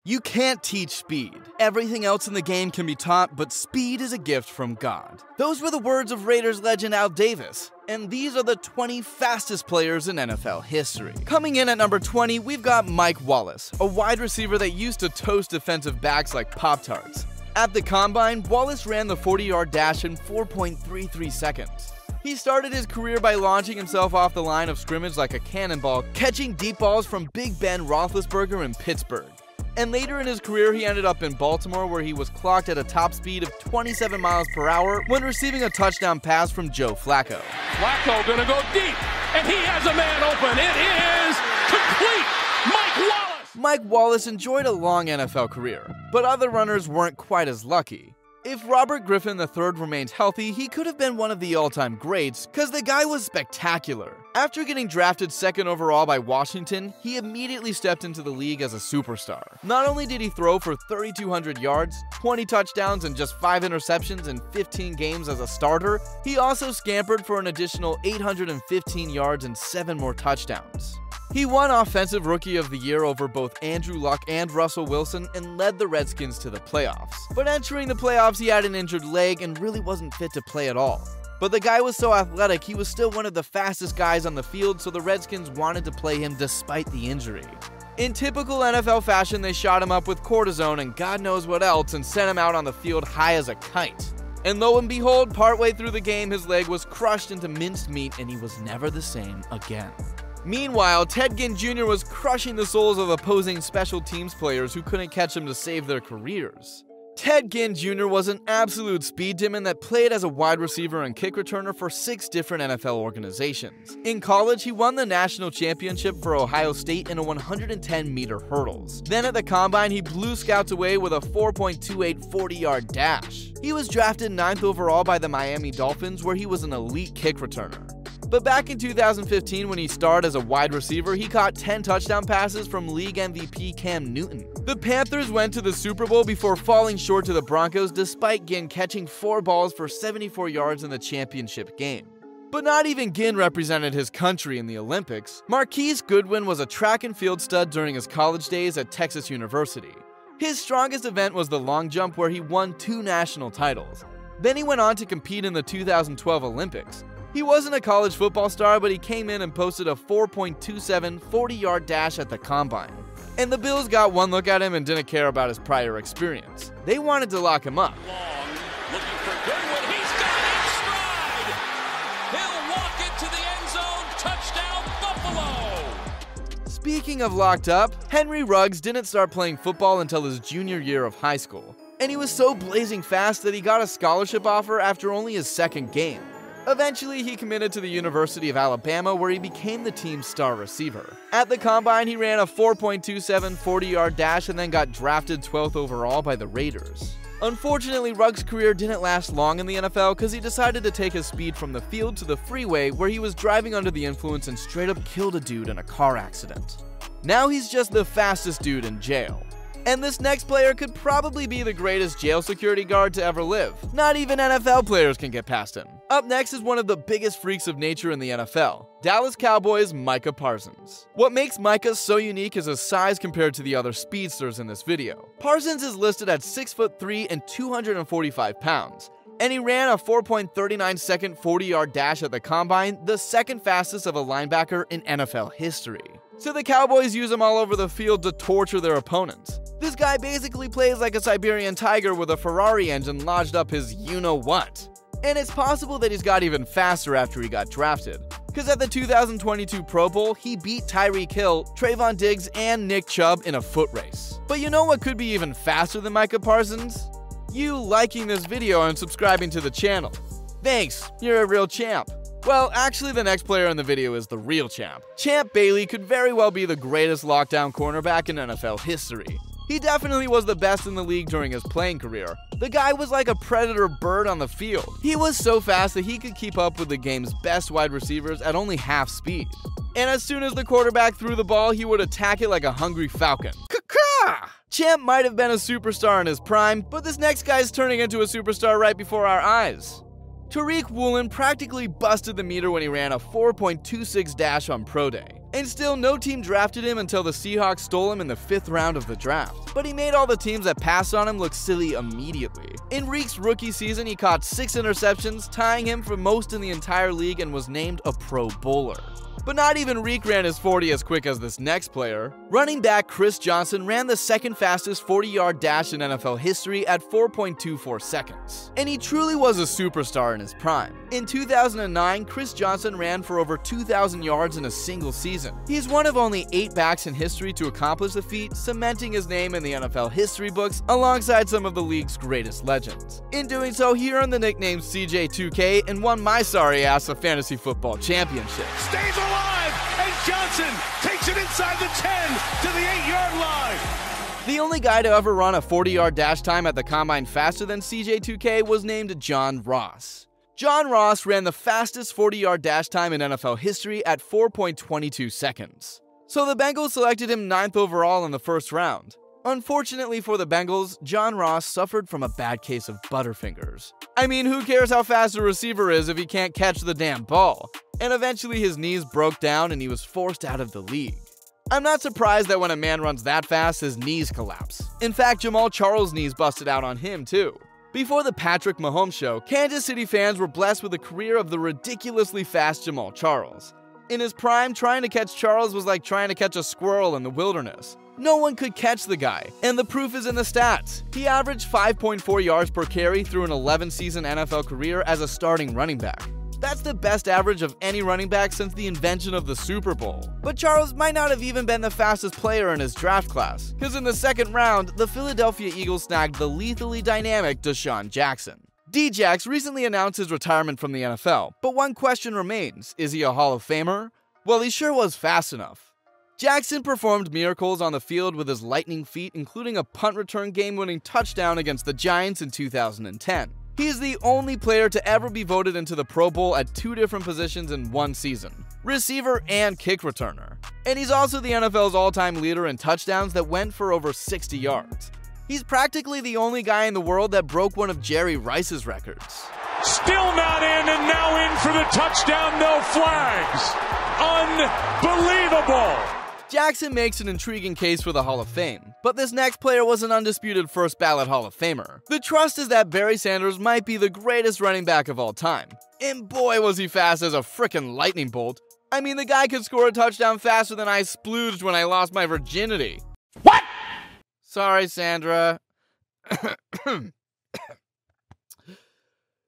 You can't teach speed. Everything else in the game can be taught, but speed is a gift from God. Those were the words of Raiders legend Al Davis. And these are the 20 fastest players in NFL history. Coming in at number 20, we've got Mike Wallace, a wide receiver that used to toast defensive backs like Pop-Tarts. At the Combine, Wallace ran the 40-yard dash in 4.33 seconds. He started his career by launching himself off the line of scrimmage like a cannonball, catching deep balls from Big Ben Roethlisberger in Pittsburgh. And later in his career, he ended up in Baltimore, where he was clocked at a top speed of 27 miles per hour when receiving a touchdown pass from Joe Flacco. Flacco gonna go deep, and he has a man open. It is complete. Mike Wallace. Mike Wallace enjoyed a long NFL career, but other runners weren't quite as lucky. If Robert Griffin III remained healthy, he could have been one of the all-time greats, cause the guy was spectacular. After getting drafted 2nd overall by Washington, he immediately stepped into the league as a superstar. Not only did he throw for 3,200 yards, 20 touchdowns, and just 5 interceptions in 15 games as a starter, he also scampered for an additional 815 yards and 7 more touchdowns. He won Offensive Rookie of the Year over both Andrew Luck and Russell Wilson and led the Redskins to the playoffs. But entering the playoffs, he had an injured leg and really wasn't fit to play at all. But the guy was so athletic, he was still one of the fastest guys on the field, so the Redskins wanted to play him despite the injury. In typical NFL fashion, they shot him up with cortisone and God knows what else and sent him out on the field high as a kite. And lo and behold, partway through the game, his leg was crushed into minced meat and he was never the same again. Meanwhile, Ted Ginn Jr. was crushing the souls of opposing special teams players who couldn't catch him to save their careers. Ted Ginn Jr. was an absolute speed demon that played as a wide receiver and kick returner for 6 different NFL organizations. In college, he won the national championship for Ohio State in a 110-meter hurdles. Then at the Combine, he blew scouts away with a 4.28 40-yard dash. He was drafted 9th overall by the Miami Dolphins, where he was an elite kick returner. But back in 2015, when he starred as a wide receiver, he caught 10 touchdown passes from league MVP Cam Newton. The Panthers went to the Super Bowl before falling short to the Broncos, despite Ginn catching 4 balls for 74 yards in the championship game. But not even Ginn represented his country in the Olympics. Marquise Goodwin was a track and field stud during his college days at Texas University. His strongest event was the long jump, where he won 2 national titles. Then he went on to compete in the 2012 Olympics. He wasn't a college football star, but he came in and posted a 4.27 40-yard dash at the Combine. And the Bills got one look at him and didn't care about his prior experience. They wanted to lock him up. Long, looking for Goodwin. He's got it in stride. He'll walk it to the end zone. Touchdown, Buffalo. Speaking of locked up, Henry Ruggs didn't start playing football until his junior year of high school. And he was so blazing fast that he got a scholarship offer after only his 2nd game. Eventually, he committed to the University of Alabama, where he became the team's star receiver. At the Combine, he ran a 4.27 40-yard dash and then got drafted 12th overall by the Raiders. Unfortunately, Ruggs' career didn't last long in the NFL because he decided to take his speed from the field to the freeway, where he was driving under the influence and straight up killed a dude in a car accident. Now he's just the fastest dude in jail. And this next player could probably be the greatest jail security guard to ever live. Not even NFL players can get past him. Up next is one of the biggest freaks of nature in the NFL, Dallas Cowboys' Micah Parsons. What makes Micah so unique is his size compared to the other speedsters in this video. Parsons is listed at 6'3" and 245 pounds. And he ran a 4.39 second 40-yard dash at the Combine, the 2nd fastest of a linebacker in NFL history. So the Cowboys use him all over the field to torture their opponents. This guy basically plays like a Siberian tiger with a Ferrari engine lodged up his you-know-what. And it's possible that he's got even faster after he got drafted. Because at the 2022 Pro Bowl, he beat Tyreek Hill, Trayvon Diggs, and Nick Chubb in a foot race. But you know what could be even faster than Micah Parsons? You liking this video and subscribing to the channel. Thanks, you're a real champ. Well, actually the next player in the video is the real champ. Champ Bailey could very well be the greatest lockdown cornerback in NFL history. He definitely was the best in the league during his playing career. The guy was like a predator bird on the field. He was so fast that he could keep up with the game's best wide receivers at only half speed. And as soon as the quarterback threw the ball, he would attack it like a hungry falcon. Caw-caw! Champ might have been a superstar in his prime, but this next guy's turning into a superstar right before our eyes. Tariq Woolen practically busted the meter when he ran a 4.26 dash on Pro Day. And still, no team drafted him until the Seahawks stole him in the 5th round of the draft. But he made all the teams that passed on him look silly immediately. In Reek's rookie season, he caught 6 interceptions, tying him for most in the entire league, and was named a Pro Bowler. But not even Reek ran his 40 as quick as this next player. Running back Chris Johnson ran the 2nd fastest 40-yard dash in NFL history at 4.24 seconds. And he truly was a superstar in his prime. In 2009, Chris Johnson ran for over 2,000 yards in a single season. He's one of only 8 backs in history to accomplish the feat, cementing his name in the NFL history books alongside some of the league's greatest legends. In doing so, he earned the nickname CJ2K and won my sorry ass a fantasy football championship. Stays alive, and Johnson takes it inside the 10 to the 8-yard line. The only guy to ever run a 40-yard dash time at the combine faster than CJ2K was named John Ross. John Ross ran the fastest 40-yard dash time in NFL history at 4.22 seconds. So the Bengals selected him 9th overall in the 1st round. Unfortunately for the Bengals, John Ross suffered from a bad case of butterfingers. I mean, who cares how fast a receiver is if he can't catch the damn ball? And eventually his knees broke down and he was forced out of the league. I'm not surprised that when a man runs that fast, his knees collapse. In fact, Jamal Charles' knees busted out on him too. Before the Patrick Mahomes show, Kansas City fans were blessed with a career of the ridiculously fast Jamal Charles. In his prime, trying to catch Charles was like trying to catch a squirrel in the wilderness. No one could catch the guy, and the proof is in the stats. He averaged 5.4 yards per carry through an 11-season NFL career as a starting running back. That's the best average of any running back since the invention of the Super Bowl. But Charles might not have even been the fastest player in his draft class, because in the 2nd round, the Philadelphia Eagles snagged the lethally dynamic Deshaun Jackson. D-Jax recently announced his retirement from the NFL, but one question remains: is he a Hall of Famer? Well, he sure was fast enough. Jackson performed miracles on the field with his lightning feet, including a punt return game-winning touchdown against the Giants in 2010. He is the only player to ever be voted into the Pro Bowl at 2 different positions in one season: receiver and kick returner. And he's also the NFL's all-time leader in touchdowns that went for over 60 yards. He's practically the only guy in the world that broke one of Jerry Rice's records. Still not in, and now in for the touchdown, no flags. Unbelievable. Jackson makes an intriguing case for the Hall of Fame, but this next player was an undisputed first ballot Hall of Famer. The trust is that Barry Sanders might be the greatest running back of all time. And boy was he fast as a frickin' lightning bolt. I mean, the guy could score a touchdown faster than I splooged when I lost my virginity. What? Sorry, Sandra.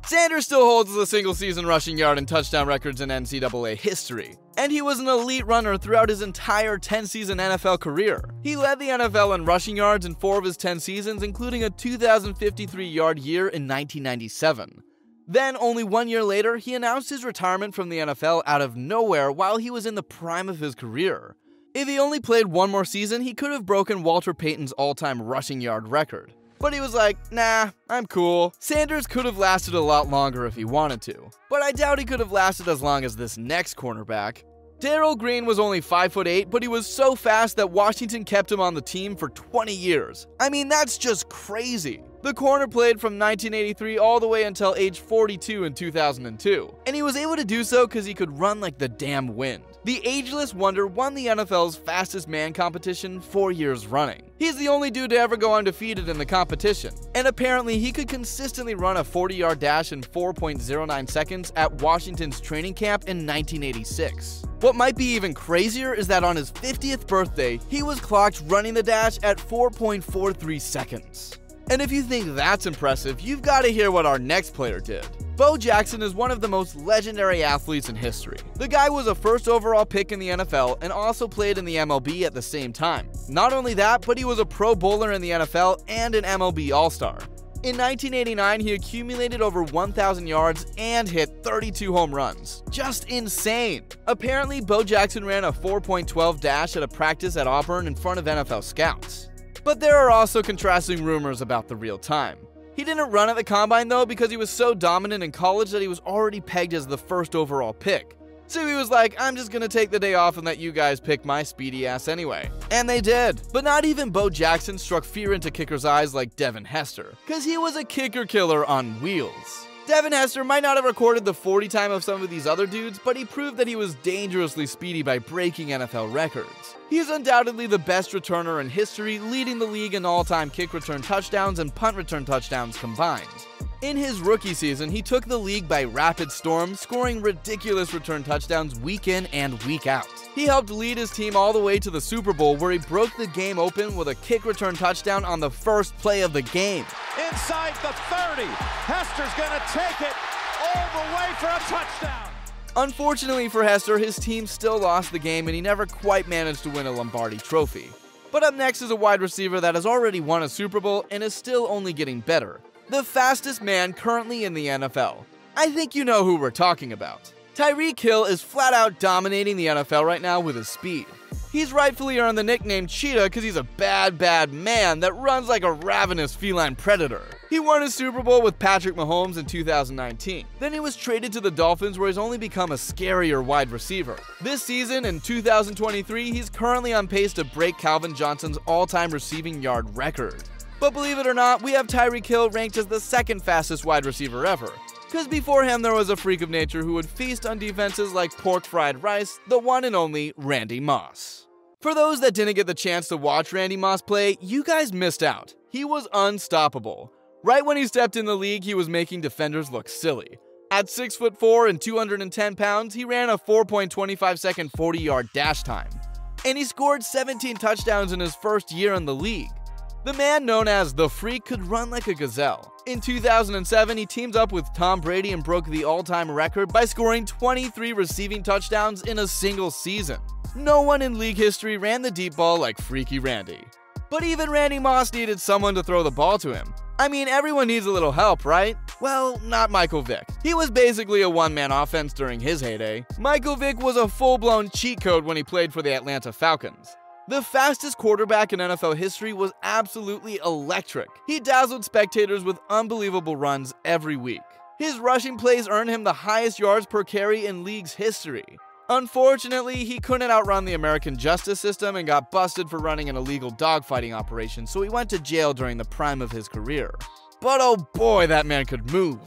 Sanders still holds the single-season rushing yard and touchdown records in NCAA history, and he was an elite runner throughout his entire 10-season NFL career. He led the NFL in rushing yards in 4 of his 10 seasons, including a 2,053-yard year in 1997. Then, only 1 year later, he announced his retirement from the NFL out of nowhere while he was in the prime of his career. If he only played 1 more season, he could have broken Walter Payton's all-time rushing yard record. But he was like, nah, I'm cool. Sanders could have lasted a lot longer if he wanted to, but I doubt he could have lasted as long as this next cornerback. Darrell Green was only 5'8", but he was so fast that Washington kept him on the team for 20 years. I mean, that's just crazy. The corner played from 1983 all the way until age 42 in 2002, and he was able to do so because he could run like the damn wind. The ageless wonder won the NFL's fastest man competition 4 years running. He's the only dude to ever go undefeated in the competition, and apparently he could consistently run a 40-yard dash in 4.09 seconds at Washington's training camp in 1986. What might be even crazier is that on his 50th birthday, he was clocked running the dash at 4.43 seconds. And if you think that's impressive, you've got to hear what our next player did. Bo Jackson is one of the most legendary athletes in history. The guy was a first overall pick in the NFL and also played in the MLB at the same time. Not only that, but he was a Pro Bowler in the NFL and an MLB All-Star. In 1989, he accumulated over 1,000 yards and hit 32 home runs. Just insane! Apparently, Bo Jackson ran a 4.12 dash at a practice at Auburn in front of NFL scouts. But there are also contrasting rumors about the real time. He didn't run at the combine though because he was so dominant in college that he was already pegged as the first overall pick. So he was like, I'm just gonna take the day off and let you guys pick my speedy ass anyway. And they did. But not even Bo Jackson struck fear into kickers' eyes like Devin Hester, because he was a kicker killer on wheels. Devin Hester might not have recorded the 40 time of some of these other dudes, but he proved that he was dangerously speedy by breaking NFL records. He is undoubtedly the best returner in history, leading the league in all-time kick return touchdowns and punt return touchdowns combined. In his rookie season, he took the league by rapid storm, scoring ridiculous return touchdowns week in and week out. He helped lead his team all the way to the Super Bowl, where he broke the game open with a kick return touchdown on the first play of the game. Inside the 30, Hester's gonna take it all the way for a touchdown. Unfortunately for Hester, his team still lost the game and he never quite managed to win a Lombardi trophy. But up next is a wide receiver that has already won a Super Bowl and is still only getting better. The fastest man currently in the NFL. I think you know who we're talking about. Tyreek Hill is flat out dominating the NFL right now with his speed. He's rightfully earned the nickname Cheetah because he's a bad man that runs like a ravenous feline predator. He won his Super Bowl with Patrick Mahomes in 2019. Then he was traded to the Dolphins, where he's only become a scarier wide receiver. This season, in 2023, he's currently on pace to break Calvin Johnson's all-time receiving yard record. But believe it or not, we have Tyreek Hill ranked as the second fastest wide receiver ever. Because before him, there was a freak of nature who would feast on defenses like pork fried rice, the one and only Randy Moss. For those that didn't get the chance to watch Randy Moss play, you guys missed out. He was unstoppable. Right when he stepped in the league, he was making defenders look silly. At 6'4" and 210 pounds, he ran a 4.25 second 40-yard dash time. And he scored 17 touchdowns in his first year in the league. The man known as The Freak could run like a gazelle. In 2007, he teamed up with Tom Brady and broke the all-time record by scoring 23 receiving touchdowns in a single season. No one in league history ran the deep ball like Freaky Randy. But even Randy Moss needed someone to throw the ball to him. I mean, everyone needs a little help, right? Well, not Michael Vick. He was basically a one-man offense during his heyday. Michael Vick was a full-blown cheat code when he played for the Atlanta Falcons. The fastest quarterback in NFL history was absolutely electric. He dazzled spectators with unbelievable runs every week. His rushing plays earned him the highest yards per carry in league's history. Unfortunately, he couldn't outrun the American justice system and got busted for running an illegal dogfighting operation, so he went to jail during the prime of his career. But oh boy, that man could move.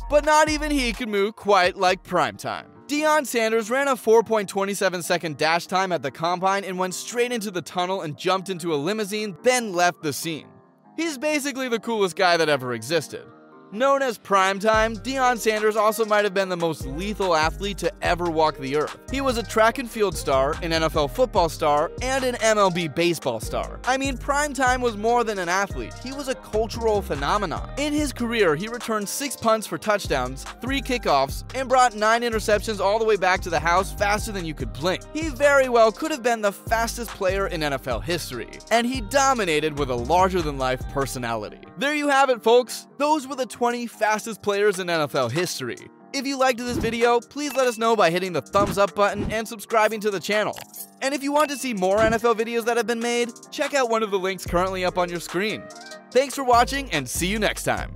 But not even he could move quite like primetime. Deion Sanders ran a 4.27 second dash time at the combine and went straight into the tunnel and jumped into a limousine, then left the scene. He's basically the coolest guy that ever existed. Known as Primetime, Deion Sanders also might have been the most lethal athlete to ever walk the earth. He was a track and field star, an NFL football star, and an MLB baseball star. I mean, Primetime was more than an athlete, he was a cultural phenomenon. In his career, he returned 6 punts for touchdowns, 3 kickoffs, and brought 9 interceptions all the way back to the house faster than you could blink. He very well could have been the fastest player in NFL history, and he dominated with a larger-than-life personality. There you have it, folks. Those were the 20 fastest players in NFL history. If you liked this video, please let us know by hitting the thumbs up button and subscribing to the channel. And if you want to see more NFL videos that have been made, check out one of the links currently up on your screen. Thanks for watching and see you next time.